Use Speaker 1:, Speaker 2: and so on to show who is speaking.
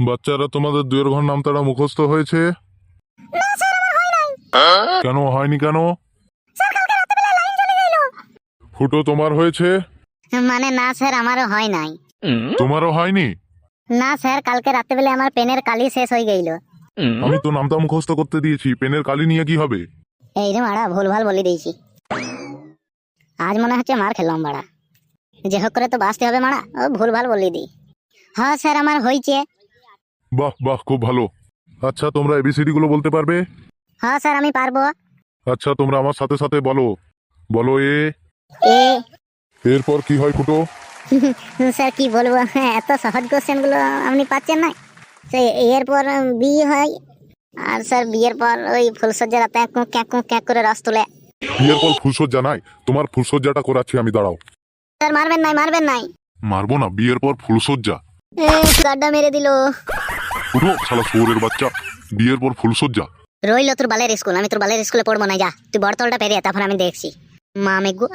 Speaker 1: বাচ্চারা তোমাদের দুয়ের ঘর নাম তারা মুখস্থ হয়েছে? কেন হয়নি কেন? ফুটো তোমার হয়েছে?
Speaker 2: মানে না স্যার, আমারও হয় নাই।
Speaker 1: তোমারও হয়নি?
Speaker 2: না স্যার, কালকে রাত্রেবেলা আমার পেনের কালি শেষ হয়ে গেল।
Speaker 1: আমি তো নামটা মুখস্থ করতে দিয়েছি, পেনের কালি নিয়ে কি হবে?
Speaker 2: এই রে মারা, ভুলভাল বলে দিয়েছি। আজ মনে হচ্ছে মার খেলাম মারা। যে হোক করে তো বাঁচতে হবে মারা, ও ভুলভাল বলে দিই। হ্যাঁ স্যার, আমার হয়েছে।
Speaker 1: বাহ বাহ, খুব ভালো। আচ্ছা, তোমরা এবিসিডি গুলো বলতে পারবে?
Speaker 2: হ্যাঁ স্যার, আমি পারবো।
Speaker 1: আচ্ছা, তোমরা আমার সাথে সাথে বলো। বলো এ।
Speaker 2: এ।
Speaker 1: এরপর কি হয় ফুটো?
Speaker 2: স্যার কি বলবো, এত সহজ কোশ্চেন গুলো আপনি পাচ্ছেন না। সেই এর পর বি হয়। আর স্যার বিয়ের পর ওই ফুলসজ্জা রাতে ক্যাক করে রস তুলে।
Speaker 1: বিয়ের পর ফুলসজ্জা নাই, তোমার ফুলসজ্জাটা করাচ্ছি আমি, দাঁড়াও।
Speaker 2: স্যার মারবেন নাই, মারবেন নাই।
Speaker 1: মারবো না, বিয়ের পর ফুলসজ্জা।
Speaker 2: গাড্ডা মেরে দিল।
Speaker 1: ফুটো শালা শুয়োরের বাচ্চা, বিয়ের পর ফুলসজ্জা।
Speaker 2: রইল তোর বালের স্কুল, আমি তোর বালের স্কুলে পড়বো না, যা তুই বরতলটা পেরিয়ে, তারপর আমি দেখছি। মা মেঘু।